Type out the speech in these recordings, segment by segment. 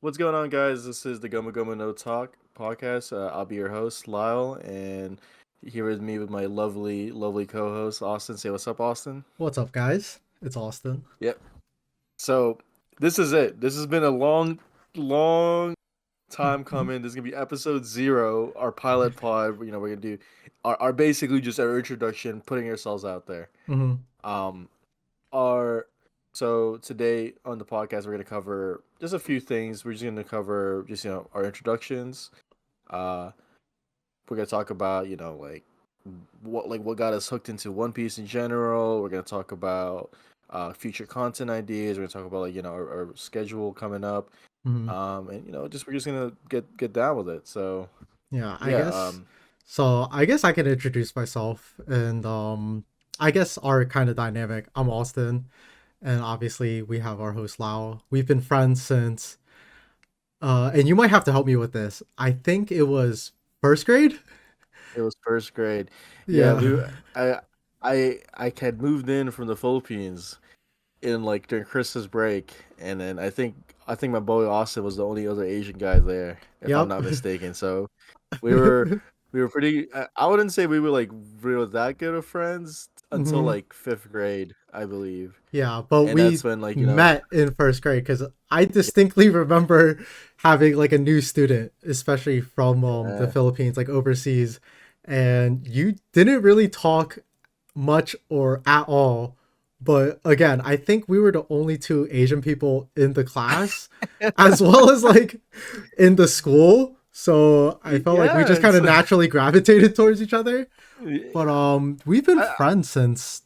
What's going on, guys? This is the Gomu Gomu No Talk podcast. I'll be your host, Lyle, and here with me with my lovely, lovely co-host, Austin. Say what's up, Austin. What's up, guys? It's Austin. Yep. So this is it. This has been a long, long time coming. This is gonna be episode 0, our pilot pod. We're gonna do our basically just our introduction, putting ourselves out there. Hmm. Um, our so today on the podcast we're gonna cover just a few things. We're just gonna cover just our introductions. Uh, we're gonna talk about what got us hooked into One Piece in general. We're gonna talk about future content ideas. We're gonna talk about our schedule coming up. Hmm. And just we're just gonna get down with it. So Yeah, I yeah, guess. So I guess I can introduce myself, and I guess our kind of dynamic. I'm Austin, and obviously we have our host Lau. We've been friends since, and you might have to help me with this. I think it was first grade. it was first grade. Yeah, Yeah. I I had moved in from the Philippines in like during Christmas break, and then I think my boy Austin was the only other Asian guy there, if I'm Yep. not mistaken. So we were we were pretty. I wouldn't say we were like real that good of friends until Hmm. like fifth grade, I believe, Yeah, but and that's we when met in first grade because I distinctly remember having like a new student, especially from the yeah, Philippines, like overseas, and you didn't really talk much or at all. But again, I think we were the only two Asian people in the class, as well as like in the school. So I felt like we yeah. just kind It's, of naturally gravitated towards each other. But we've been I, friends since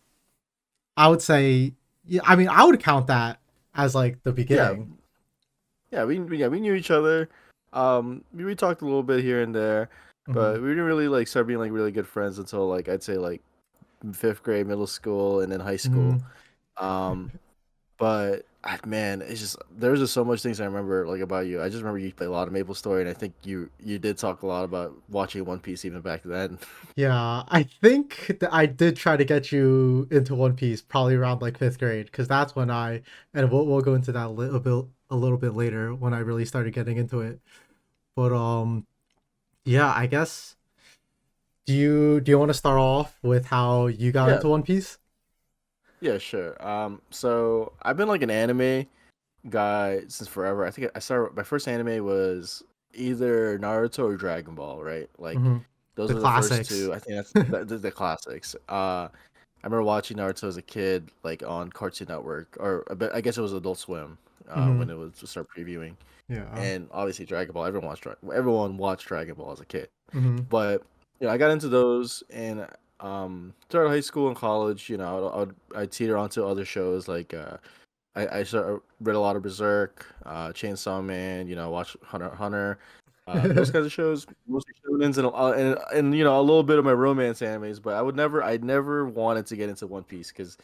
I would say, yeah, I mean, I would count that as like the yeah, beginning. we knew each other. We talked a little bit here and there, Hmm. but we didn't really like start being like really good friends until like I'd say like fifth grade, middle school, and then high school. Hmm. Um, but man, it's just there's just so much things I remember like about you. I just remember you play a lot of Maple Story, and I think you did talk a lot about watching One Piece even back then. Yeah, I think that I did try to get you into One Piece probably around like fifth grade because that's when and we'll go into that a little bit later when I really started getting into it. But yeah, I guess do you want to start off with how you got Yeah, into One Piece? yeah, sure. So I've been like an anime guy since forever. I think I started my first anime was either Naruto or Dragon Ball, right? Like Hmm. those The are the first classics. two. I think that's the classics. I remember watching Naruto as a kid, like on Cartoon Network, or I guess it was Adult Swim, when Hmm. it was to start previewing. Yeah. And obviously Dragon Ball. Everyone watched Dragon Ball as a kid. Hmm. But I got into those and started high school and college. I'd teeter onto other shows like read a lot of Berserk, Chainsaw Man. Watch Hunter x Hunter. Those kinds of shows, mostly shonens and a little bit of my romance animes, but I never wanted to get into One Piece because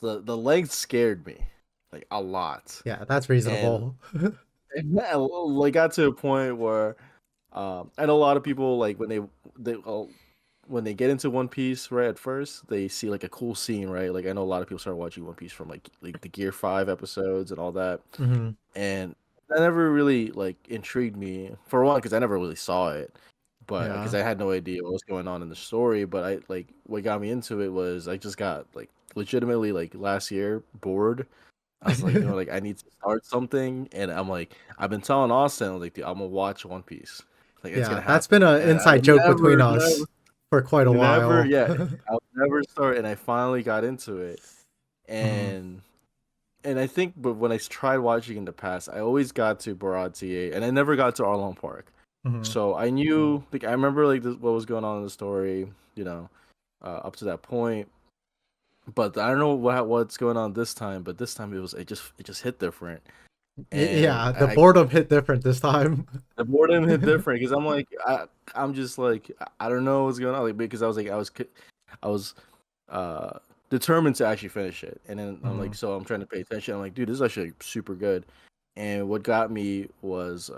the length scared me like a lot, Yeah, that's and reasonable. yeah, like got to a point where I know a lot of people like when they get into One Piece right at first they see like a cool scene, right? Like I know a lot of people start watching One Piece from like the Gear 5 episodes and all that, Hmm. and that never really like intrigued me for one because I never really saw it, but because Yeah. I had no idea what was going on in the story. But I like what got me into it was I just got like legitimately like last year bored. I was like, like I need to start something, and I'm like, I've been telling Austin like, dude, I'm gonna watch One Piece, like it's Yeah, gonna that's been happen, an and I inside would joke between us for quite a never, while. yeah, I would never start, and I finally got into it, Hmm. and I think, but when I tried watching in the past, I always got to Baratier, and I never got to Arlong Park. Hmm. So I knew, like, I remember like what was going on in the story, up to that point. But I don't know what's going on this time. But this time it just hit different, and Yeah, the boredom hit different this time. the boredom hit different because I'm like I'm just like I don't know what's going on, like because I was uh determined to actually finish it, and then I'm like Hmm. so I'm trying to pay attention. I'm like, dude, this is actually super good, and what got me was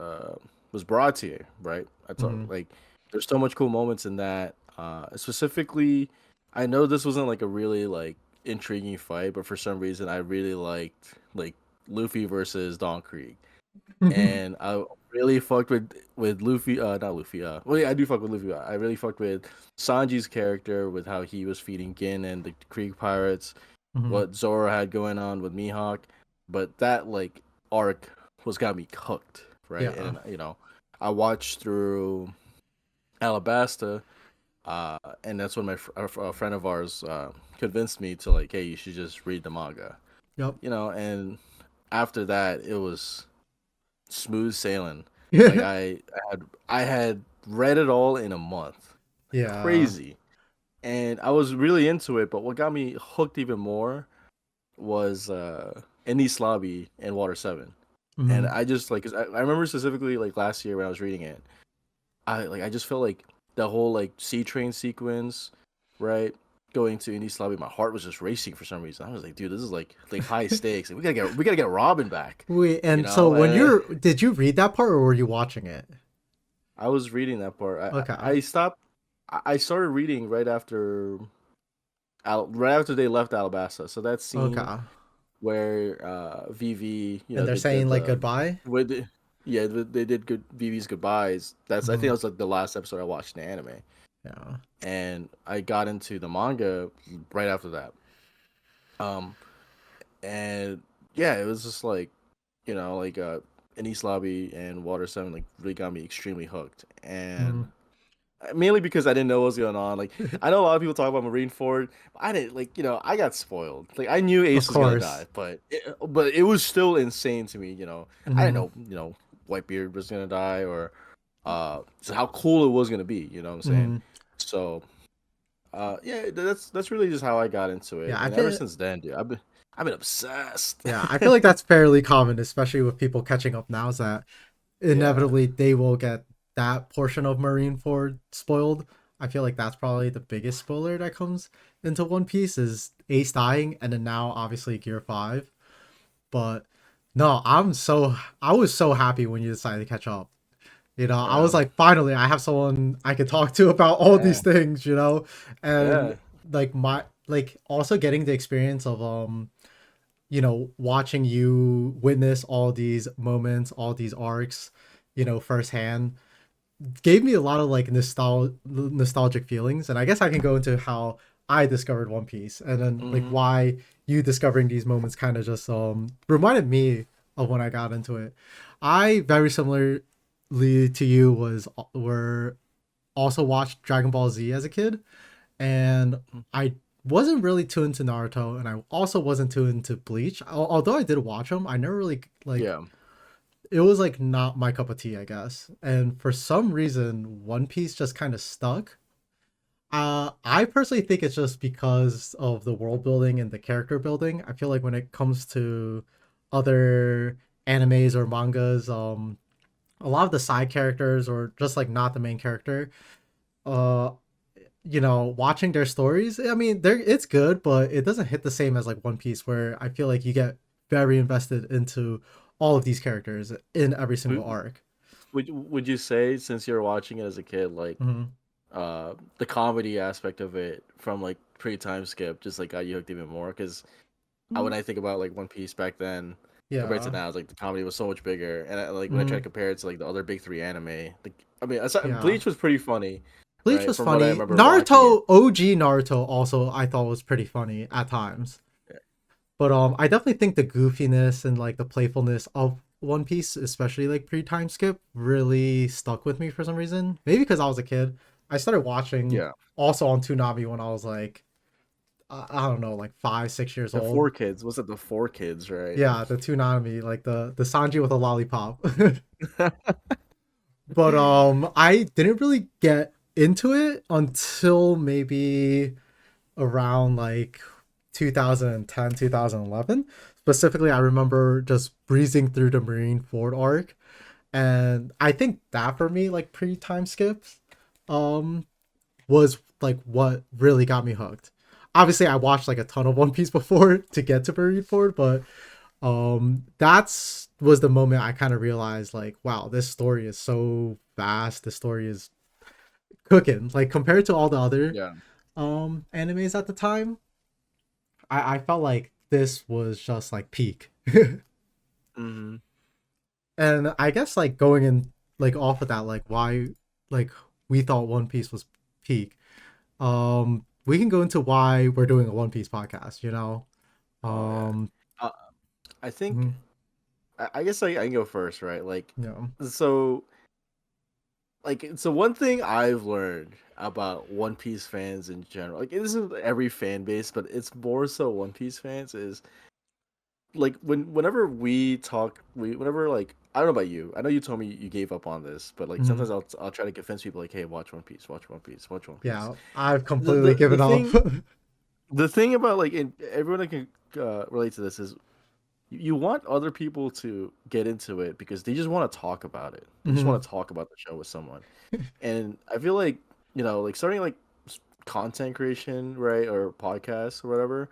Baratier, right? I thought Hmm. like there's so much cool moments in that. Specifically, I know this wasn't like a really like intriguing fight, but for some reason I really liked like Luffy versus Don Krieg. and I really fucked with Luffy. Not Luffy. Well, yeah, I do fuck with Luffy. I really fucked with Sanji's character, with how he was feeding Gin and the Krieg pirates, Mhm. what Zoro had going on with Mihawk, but that like arc was got me hooked, right? Yeah. And I watched through Alabasta, and that's when a friend of ours convinced me to like, hey, you should just read the manga, Yep. and after that it was smooth sailing. Like I had read it all in a month, like Yeah. crazy, and I was really into it. But what got me hooked even more was Enies Lobby and Water Seven, and Mhm. I just like 'cause I remember specifically like last year when I was reading it, I just felt like the whole like sea train sequence, right? Going to Enies Lobby, my heart was just racing for some reason. I was like, dude, this is like high stakes. Like, we gotta get Robin back, Wait, and so when and did you read that part or were you watching it? I was reading that part. Okay. I stopped. I started reading right after they left Alabasta. So that scene Okay. where Vivi, And they're they did saying like goodbye? with the, yeah, they did good Vivi's goodbyes. I think Mhm. that was like the last episode I watched in the anime, Yeah. and I got into the manga right after that. Um, and yeah, it was just like like Enies Lobby and Water Seven like really got me extremely hooked, and Mhm. mainly because I didn't know what was going on. Like I know a lot of people talk about Marineford, but I didn't like I got spoiled. Like I knew Of Ace was gonna course. die, but it was still insane to me. I didn't Mhm. know Whitebeard was gonna die or so how cool it was gonna be. You know what I'm saying? Mhm. So yeah, that's really just how I got into it, Yeah, I and ever feel since then, dude, I've been obsessed. yeah, I feel like that's fairly common, especially with people catching up now, is that Yeah, inevitably they will get that portion of Marineford spoiled. I feel like that's probably the biggest spoiler that comes into One Piece is Ace dying and then now obviously Gear 5. But no, I was so happy when you decided to catch up. I was yeah, like, finally, I have someone I could talk to about all these yeah, things. And yeah. like also getting the experience of watching you witness all these moments, all these arcs, firsthand, gave me a lot of like nostalgic feelings. And I guess I can go into how I discovered One Piece and then like Hmm. why you discovering these moments kind of just reminded me of when I got into it. I very similarly to you were also watched Dragon Ball Z as a kid, and I wasn't really too into Naruto, and I also wasn't too into Bleach. Although I did watch them, I never really like. Yeah. It was like not my cup of tea, I guess. And for some reason, One Piece just kind of stuck. I personally think it's just because of the world building and the character building. I feel like when it comes to other animes or mangas, a lot of the side characters or just like not the main character, uh, watching their stories, I mean, it's good, but it doesn't hit the same as like One Piece, where I feel like you get very invested into all of these characters in every single arc. Would you say, since you were watching it as a kid, like Hmm. the comedy aspect of it from like pre time skip just like got you hooked even more? Because when I think about like One Piece back then compared to Yeah. now, it's like the comedy was so much bigger, and like when I try to Hmm. compare it to like the other big three anime, Yeah. Bleach was pretty funny, Bleach right? was From what I funny. remember watching it. Naruto, OG Naruto, also I thought was pretty funny at times. But I definitely think the goofiness and like the playfulness of One Piece, especially like pre-time skip, really stuck with me for some reason. Maybe because I was a kid. I started watching Yeah, also on Toonami when I was like I don't know, like 5, 6 years the old. four kids. Was it the four kids? Right. Yeah, the Toonami, like the Sanji with a lollipop. But I didn't really get into it until maybe around like 2010, 2011. Specifically, I remember just breezing through the Marine Ford arc, and I think that for me, like pre time skips, um, was like what really got me hooked. Obviously, I watched like a ton of One Piece before to get to Marine Ford, but that's was the moment I kind of realized like, wow, this story is so vast. This story is cooking. Like compared to all the other Yeah. animes at the time, I felt like this was just like peak. Hmm. And I guess like going in like off of that, like why like we thought One Piece was peak. We can go into why we're doing a One Piece podcast, you know? Oh yeah. Um Uh, I think mhm, I guess I can go first, right? yeah. So so one thing I've learned about One Piece fans in general, like it isn't every fan base, but it's more so One Piece fans is like whenever we talk, we whenever like I don't know about you. I know you told me you gave up on this, but like Mhm. sometimes I'll try to convince people like, hey, watch One Piece, watch One Piece, watch One Piece. Yeah, I've The completely the the given up. thing the thing about everyone that can relate to this is you want other people to get into it because they just want to talk about it. They just Mhm. want to talk about the show with someone. And I feel like, like starting content creation, right, or podcasts or whatever.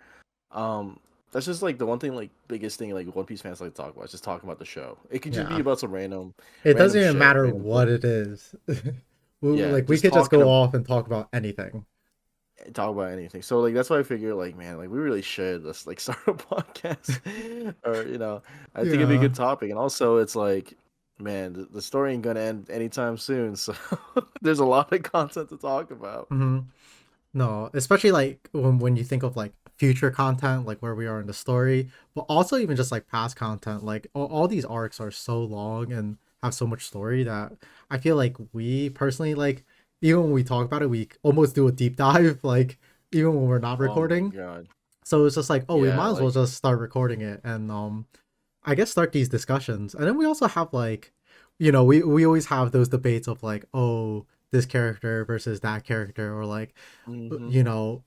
Um, that's just like the one thing, like biggest thing, like One Piece fans like to talk about. It's just talking about the show. It could just be Yeah. about some random, It random doesn't even shit, matter random book. what it is. Yeah, Like we just could just talking go about off and talk about anything. talk about anything. So like that's why I figure like man, like we really should let's like start a podcast, or I think it'd be a Yeah. good topic. And also it's like man, the story ain't gonna end anytime soon, so there's a lot of content to talk about. Hmm. No, especially like when you think of like future content, like where we are in the story, but also even just like past content, like all these arcs are so long and have so much story that I feel like we personally like even when we talk about it, we almost do a deep dive, like even when we're not Oh my recording. god. So it's just like, oh, we Yeah, might as well like just start recording it and I guess start these discussions. And then we also have like, we always have those debates of like, oh, this character versus that character, or like, hmm you know,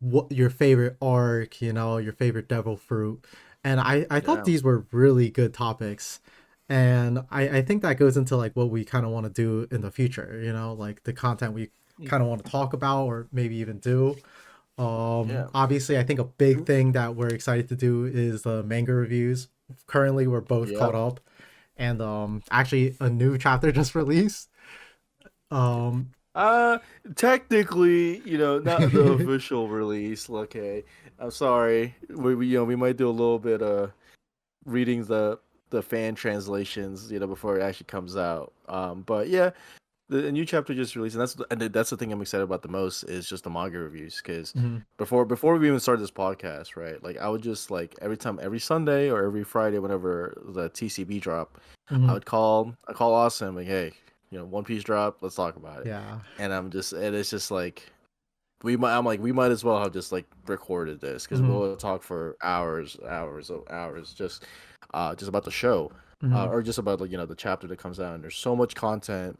what your favorite arc, your favorite devil fruit. And I thought yeah. these were really good topics. And I think that goes into like what we kind of want to do in the future, like the content we kind of want to talk about or maybe even do. Yeah. Obviously, I think a big thing that we're excited to do is the manga reviews. Currently, we're both caught Yep. up, and actually a new chapter just released. Um, Uh, Technically, not the official release. Okay, I'm sorry. We might do a little bit reading the fan translations, before it actually comes out. But yeah, the new chapter just released, and that's the thing I'm excited about the most is just the manga reviews. Because mhm, before we even started this podcast, right? Like I would just like every Sunday or every Friday, whenever the TCB drop, mhm, I call Austin like, hey, One Piece drop, let's talk about it. yeah, And it's just like I'm like we might as well have just like recorded this because mhm, we'll talk for hours just about the show, mhm, or just about like the chapter that comes out. And there's so much content,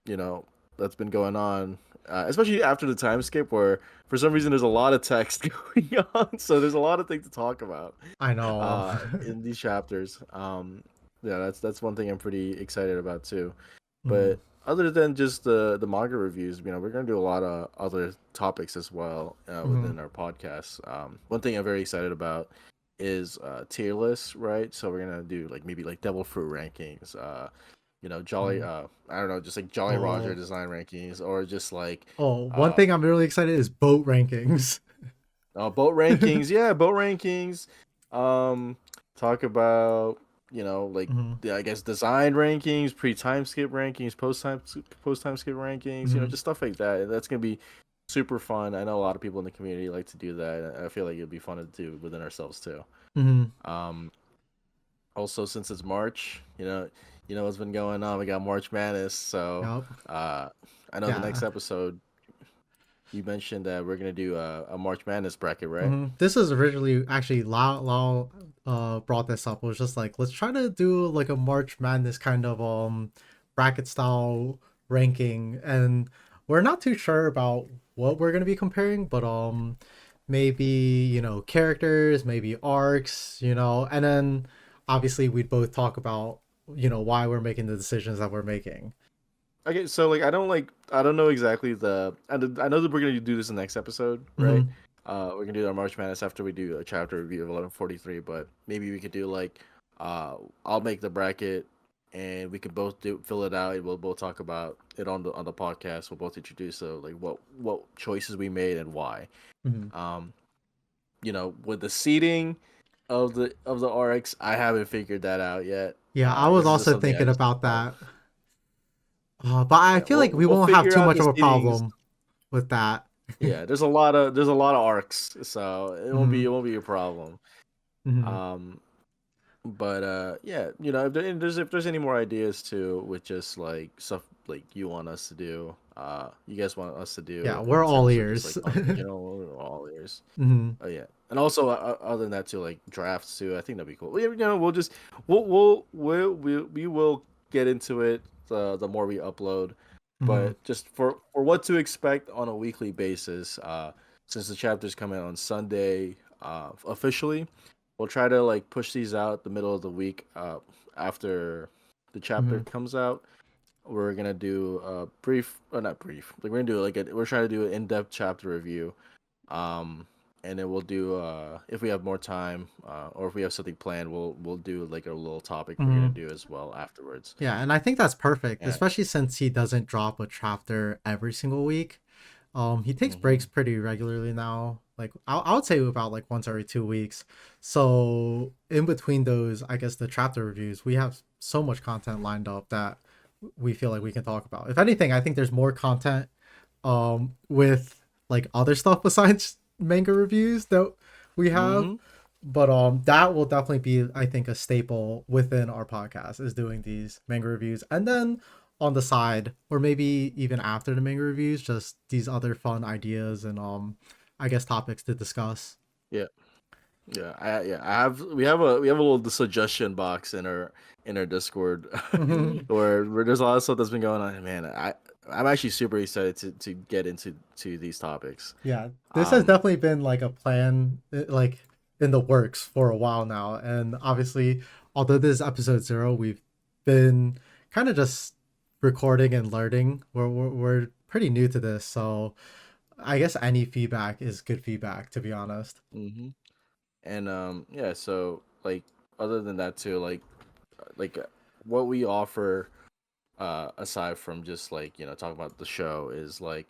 you know, that's been going on, especially after the time skip where for some reason there's a lot of text going on, so there's a lot of things to talk about I know. in these chapters. Yeah, that's one thing I'm pretty excited about too. Mhm, But other than just the manga reviews, we're gonna do a lot of other topics as well mhm, within our podcast. One thing I'm very excited about is tier lists, right? So we're gonna do like maybe like Devil Fruit rankings, Jolly, mhm. I don't know, just like Jolly Roger Oh, design rankings, or just like one uh, thing I'm really excited is boat rankings. boat rankings. Yeah, boat rankings. Um, Talk about like Mhm, I guess design rankings, pre time skip rankings, post time skip rankings. mhm, Just stuff like that. And that's gonna be super fun. I know a lot of people in the community like to do that. I feel like it'd be fun to do within ourselves too. mhm. Um, Also since it's March, what's been going on. We got March Madness, so Yup. uh, I know the next Yeah. episode you mentioned that we're gonna do a March Madness bracket, right? This is originally actually Lao brought this up. It was just like let's try to do like a March Madness kind of bracket style ranking, and we're not too sure about what we're gonna be comparing, but maybe characters, maybe arcs, and then obviously we'd both talk about why we're making the decisions that we're making. Okay, so like I don't know exactly I know that we're gonna do this in the next episode, right? Hmm. We're gonna do our March Madness after we do a chapter review of 1143, but maybe we could do like uh I'll make the bracket and we can both do fill it out and we'll both talk about it on the podcast. We'll both introduce like what choices we made and why. Hmm. Um, with the seating. of the RX, I haven't figured that out yet. Yeah, I I was guess it's just also something I thinking just thought about about. that. But I Yeah, feel like we we'll won't have figure too out much the of a seedings. problem with that. Yeah, there's a lot of arcs, so Hmm. it won't be a problem. Hmm. Um, but yeah, if there's any more ideas too, with just like stuff like you want us to do, you guys want us to Yeah, do we're in all terms of just ears. like content in general, we're all ears. Hmm. Oh yeah, and also other than that too, like drafts too. I think that'd be cool. We'll just we will get into it the more we upload, Hmm. but just for what to expect on a weekly basis. Since the chapters come out on Sunday, officially, we'll try to like push these out the middle of the week. After the chapter Hmm. comes out, we're gonna do a brief, or not brief. Like we're gonna do we're trying to do an in depth chapter review, um, and then we'll do if we have more time, or if we have something planned, we'll do like a little topic we're gonna Hmm. do as well afterwards. Yeah, and I think that's perfect, Yeah. especially since he doesn't drop a chapter every single week. He takes breaks Hmm. pretty regularly now. Like I would say about like once every 2 weeks. So in between those, I guess the chapter reviews, we have so much content lined up that we feel like we can talk about. If anything, I think there's more content with like other stuff besides manga reviews that we have. Hmm. But that will definitely be, I think, a staple within our podcast is doing these manga reviews. And then on the side, or maybe even after the manga reviews, just these other fun ideas and I guess topics to discuss. Yeah. Yeah. I have we have a little suggestion box in our Discord Mhm. where there's a lot of stuff that's been going on. Man, I'm actually super excited to get into to these topics. Yeah, this has Um. definitely been like a plan, like in the works for a while now. And obviously, although this is episode 0, we've been kind of just recording and learning. We're pretty new to this, so I guess any feedback is good feedback, to be honest. Hmm. And yeah, so like other than that too, like what we offer aside from just like talking about the show is like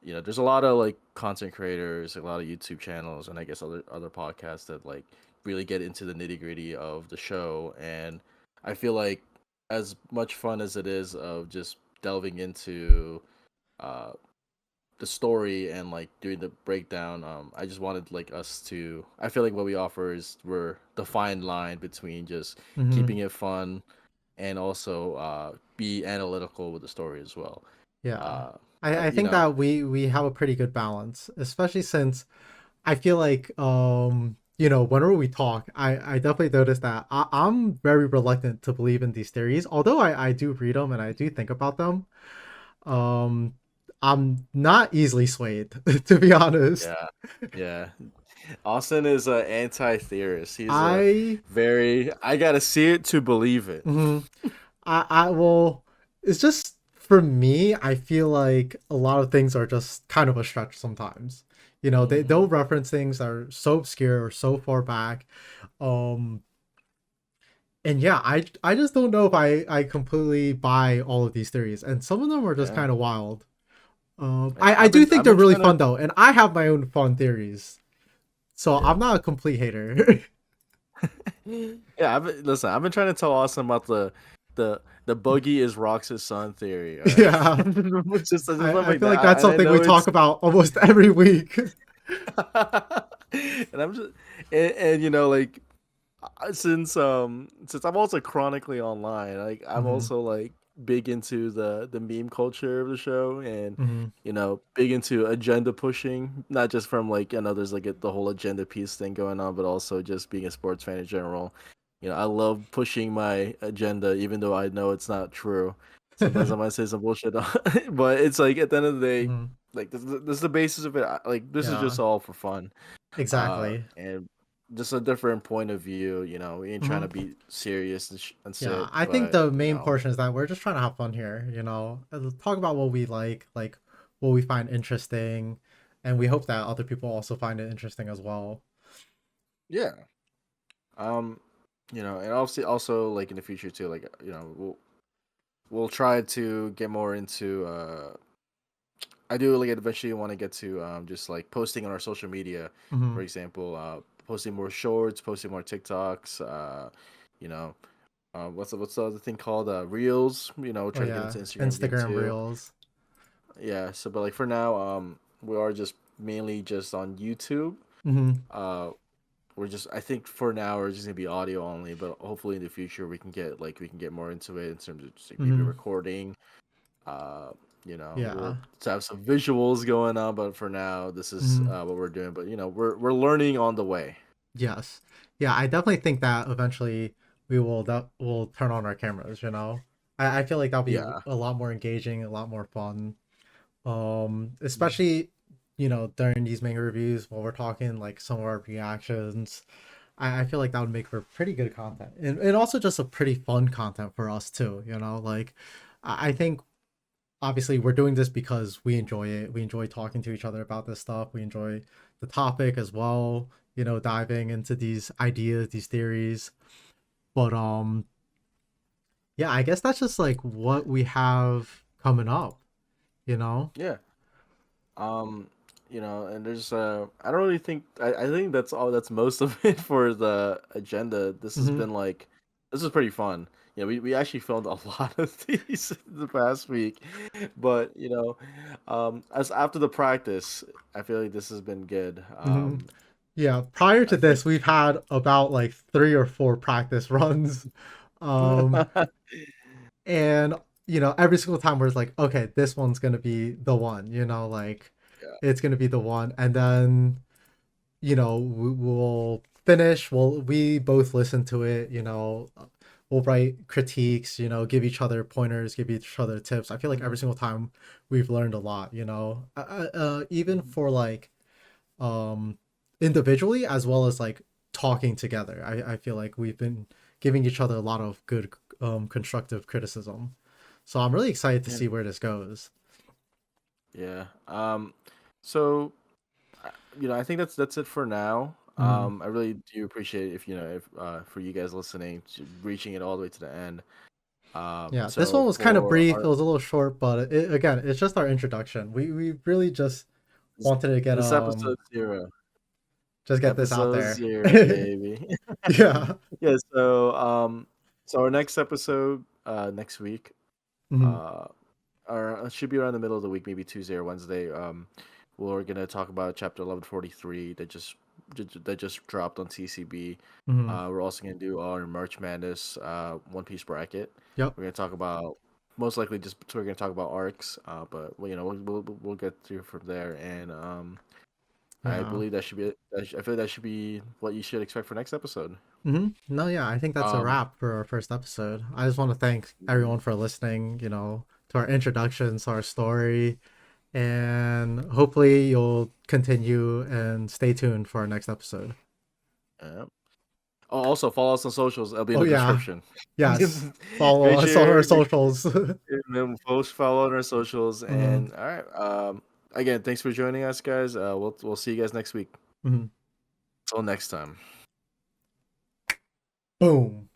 there's a lot of like content creators, a lot of YouTube channels, and I guess other podcasts that like really get into the nitty-gritty of the show. And I feel like as much fun as it is of just delving into uh the story and like doing the breakdown, I just wanted like us to I feel like what we offer is we're the fine line between just Hmm. keeping it fun and also be analytical with the story as well. Yeah, Uh, I you think know, that we have a pretty good balance, especially since I feel like whenever we talk, I definitely notice that I'm very reluctant to believe in these theories. Although I do read them and I do think about them, um, I'm not easily swayed, to be honest. yeah, yeah. Austin is an anti-theorist. He's a I very I gotta see it to believe it. mhm. I will. It's just for me. I feel like a lot of things are just kind of a stretch sometimes. They'll Hmm. reference things that are so obscure or so far back. Um, and yeah, I just don't know if I completely buy all of these theories, and some of them are just Yeah, kind of wild. yeah. I do think I've they're been really trying to fun though, and I have my own fun theories, so yeah. I'm not a complete hater. Yeah, listen. I've been trying to tell Austin about the buggy is Rox's son theory. All right, Yeah, just stuff I like feel that. like that's And I something we know talk it's about almost every week. and I'm just and like since I'm also chronically online, like I'm Hmm. also like big into the meme culture of the show, and Hmm. big into agenda pushing, not just from like there's like the whole agenda piece thing going on, but also just being a sports fan in general. I love pushing my agenda even though I know it's not true. Sometimes I might say some bullshit, but it's like at the end of the day, Hmm. like this is the basis of it. Like this is Yeah, just all for fun, exactly. and just a different point of view. We ain't trying Hmm. to be serious and Yeah, sit, I think but the main portion is that we're just trying to have fun here. Talk about what we like what we find interesting, and we hope that other people also find it interesting as well. yeah. Um, and obviously also like in the future too, like we'll try to get more into. I do like eventually want to get to just like posting on our social media, Hmm. for example. posting more shorts, posting more TikToks. You know, what's the other thing called? Reels. You know, Oh try to get yeah, into Instagram game Instagram too. Reels. Yeah. So, but like for now, we are just mainly just on YouTube. Mm-hmm. Uh, we're just I think for now we're just gonna be audio only, but hopefully in the future we can get more into it in terms of just like maybe Mm-hmm. recording. Uh, we'll Yeah. have some visuals going on, but for now this is Mm-hmm. what we're doing. But we're learning on the way. Yes. Yeah, I definitely think that eventually we'll turn on our cameras, you know. I feel like that'll be Yeah. a lot more engaging, a lot more fun. Especially, during these manga reviews while we're talking like some of our reactions. I feel like that would make for pretty good content. And also just a pretty fun content for us too, you know, like I think obviously we're doing this because we enjoy it. We enjoy talking to each other about this stuff. We enjoy the topic as well, diving into these ideas, these theories. But yeah, I guess that's just like what we have coming up, you know? Yeah. Um, and there's I don't really think I think that's all that's most of it for the agenda. Hmm. This is pretty fun. We actually filmed a lot of these the past week. But, as after the practice, I feel like this has been good. Hmm. Yeah, prior to I think this, we've had about like 3 or 4 practice runs. Um, and every single time we're like, okay, this one's gonna be the one, like yeah. it's gonna be the one. And then we'll finish, we both listen to it, we'll write critiques, give each other pointers, give each other tips. I feel like every single time we've learned a lot, even for like um individually as well as like talking together. I feel like we've been giving each other a lot of good constructive criticism. So I'm really excited to Yeah. see where this goes. Yeah. So I think that's it for now. Mhm. I really do appreciate if for you guys listening, reaching it all the way to the end. Yeah, this So one was kind of for brief. It our was a little short, but again, it's just our introduction. We really just this, wanted to this episode zero, just get this out episode there. zero, baby. Yeah. Yeah. So our next episode, next week, Mhm. uh, or it should be around the middle of the week, maybe Tuesday or Wednesday. We're gonna talk about chapter 1143 that just dropped on TCB. Mhm. We're also gonna do our March Madness One Piece bracket. Yep. We're gonna talk about most likely just we're gonna talk about arcs, but we'll get through from there. And I Yeah. believe that should be it. I feel like that should be what you should expect for next episode. No, yeah, I think that's a Um, wrap for our first episode. I just want to thank everyone for listening, to our introductions, to our story, and hopefully you'll continue and stay tuned for our next episode. yeah. Oh, also follow us on socials. It'll be in Oh the yeah. description. Yes. Follow Make us on our sure socials. post follow on our socials. Hmm. And all right. Again, thanks for joining us, guys. We'll see you guys next week. Hmm. Until next time. Boom.